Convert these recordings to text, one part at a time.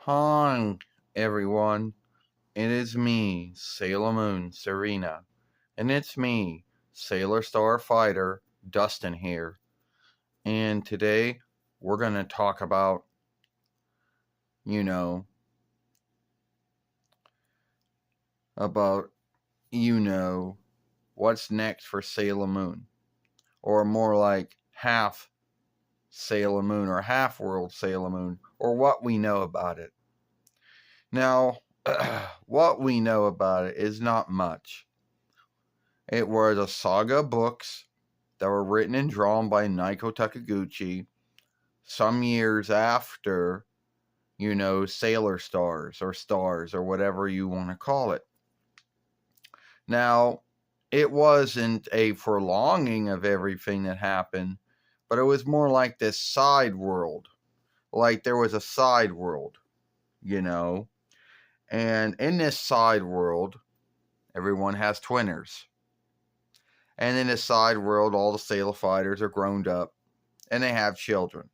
Hi, everyone. It is me, Sailor Moon Serena. And it's me, Sailor Star Fighter Dustin here. And today we're going to talk about, you know, about, what's next for Sailor Moon. Or more like half Sailor Moon or half World Sailor Moon. Or what we know about it. Now, what we know about it is not much. It was a saga of books that were written and drawn by Naiko Takaguchi some years after, Sailor Stars or whatever you want to call it. Now, it wasn't a prolonging of everything that happened, but it was more like this side world. Like there was a side world, you know? And in this side world, everyone has twinners. And in this side world, all the Sailor fighters are grown up and they have children.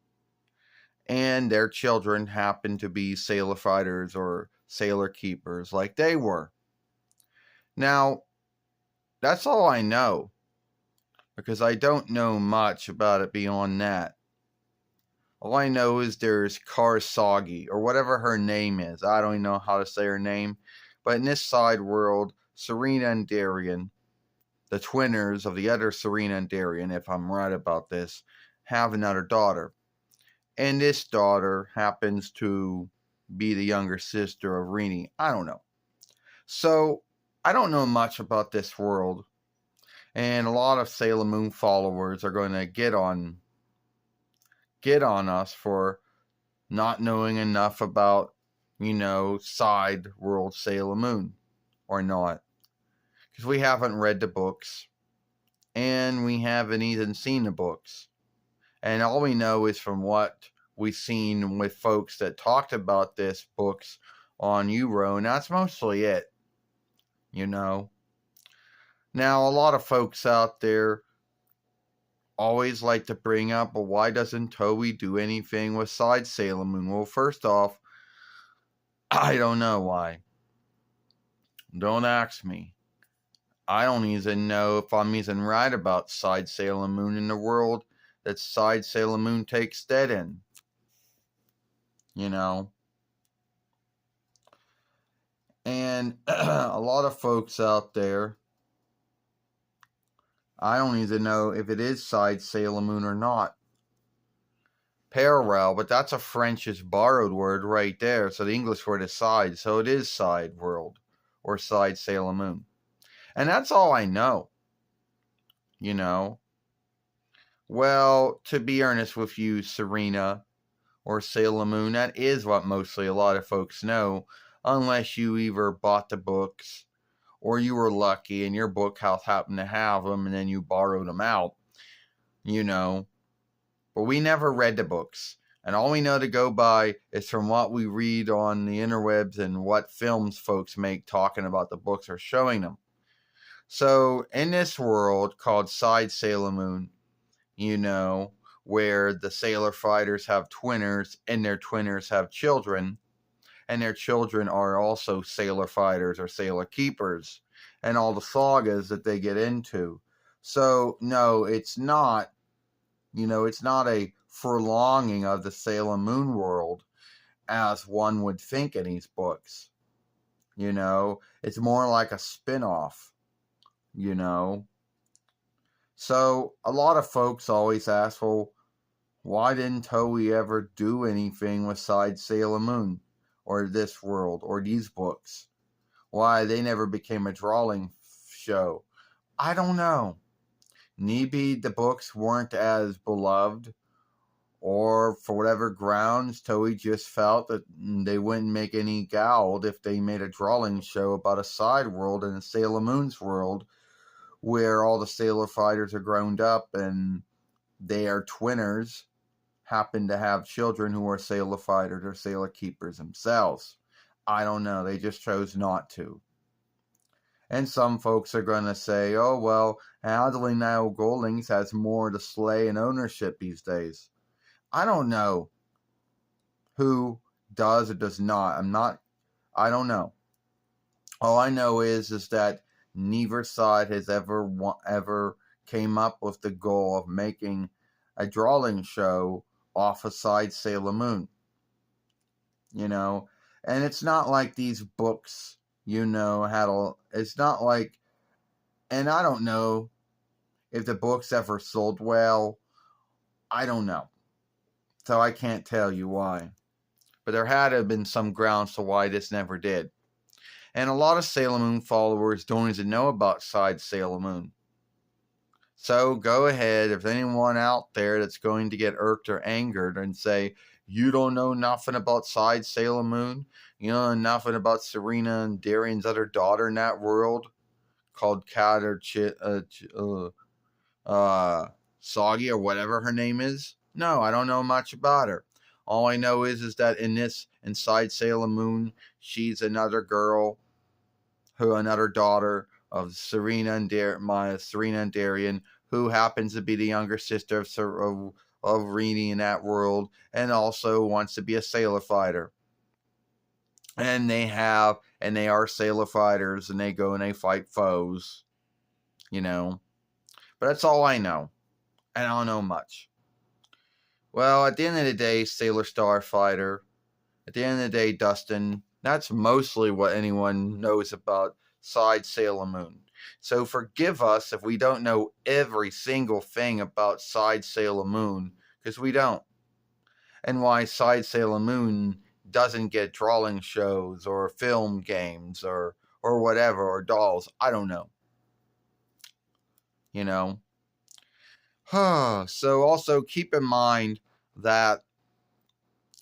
And their children happen to be sailor fighters or sailor keepers like they were. Now, that's all I know, because I don't know much about it beyond that. All I know is there's Kousagi, or whatever her name is. I don't even know how to say her name. But in this side world, Serena and Darien, the twinners of the other Serena and Darien, if I'm right about this, have another daughter. And this daughter happens to be the younger sister of Rini. I don't know. So, I don't know much about this world. And a lot of Sailor Moon followers are going to get on us for not knowing enough about, side world Sailor Moon or not. Because we haven't read the books. And we haven't even seen the books. And all we know is from what we've seen with folks that talked about this books on Euro, and that's mostly it. Now, a lot of folks out there always like to bring up, well, why doesn't Toei do anything with Side Sailor Moon? Well, first off, I don't know why. Don't ask me. I don't even know if I'm even right about Side Sailor Moon in the world that Side Sailor Moon takes stead in. And a lot of folks out there, I don't even know if it is Side Sailor Moon or not. Parallel, but that's a Frenchish borrowed word right there. So the English word is side, so it is Side World or Side Sailor Moon. And that's all I know. Well, to be earnest with you, Serena or Sailor Moon, that is what mostly a lot of folks know, unless you either bought the books or you were lucky and your book house happened to have them and then you borrowed them out, But we never read the books. And all we know to go by is from what we read on the interwebs and what films folks make talking about the books or showing them. So in this world called Side Sailor Moon, where the sailor fighters have twinners and their twinners have children, and their children are also sailor fighters or sailor keepers, and all the sagas that they get into. So, no, it's not, it's not a prolonging of the Sailor Moon world as one would think in these books. It's more like a spin-off, So, a lot of folks always ask, well, why didn't Toei ever do anything with Side Sailor Moon? Or this world, or these books? Why they never became a drawing show? I don't know. Maybe the books weren't as beloved, or for whatever grounds, Toei just felt that they wouldn't make any gold if they made a drawing show about a side world in a Sailor Moon's world, where all the sailor fighters are grown up and they are twinners, happen to have children who are sailor fighters or sailor keepers themselves. I don't know. They just chose not to. And some folks are going to say, oh, well, handling now Goldings has more to slay and ownership these days. I don't know who does or does not. I don't know. All I know is that neither side has ever came up with the goal of making a drawing show off a side Sailor Moon. You know, and it's not like these books, it's not like, and I don't know if the books ever sold well. I don't know. So I can't tell you why. But there had to have been some grounds to why this never did. And a lot of Sailor Moon followers don't even know about Side Sailor Moon. So go ahead, if anyone out there that's going to get irked or angered and say, you don't know nothing about Side Sailor Moon, you know nothing about Serena and Darian's other daughter in that world called Kat or Soggy or whatever her name is. No, I don't know much about her. All I know is that inside Sailor Moon, she's another girl, another daughter of Serena and Darian, who happens to be the younger sister of Rini in that world, and also wants to be a sailor fighter. And they are sailor fighters, and they go and they fight foes, But that's all I know. And I don't know much. Well, at the end of the day, Sailor Starfighter, at the end of the day, Dustin, that's mostly what anyone knows about Side Sailor Moon. So forgive us if we don't know every single thing about Side Sailor Moon, because we don't. And why Side Sailor Moon doesn't get drawing shows or film games or whatever, or dolls. I don't know. So also keep in mind that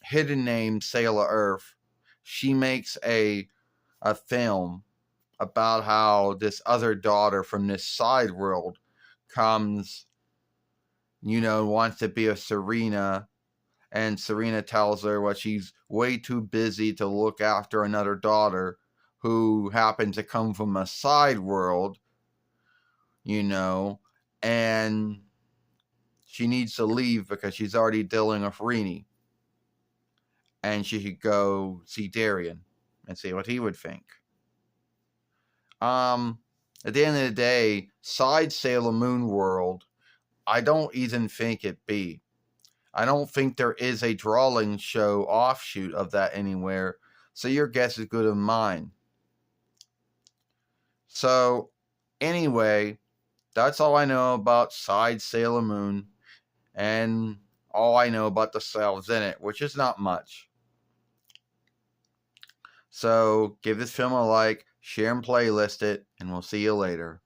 Hidden Name Sailor Earth, she makes a film about how this other daughter from this side world comes, wants to be a Serena, and Serena tells her what she's way too busy to look after another daughter who happens to come from a side world, and she needs to leave because she's already dealing with Rini. And she could go see Darian and see what he would think. At the end of the day, Side Sailor Moon world, I don't even think it be. I don't think there is a drawing show offshoot of that anywhere, so your guess is good as mine. So, anyway, that's all I know about Side Sailor Moon, and all I know about the cells in it, which is not much. So, give this film a like, share and playlist it, and we'll see you later.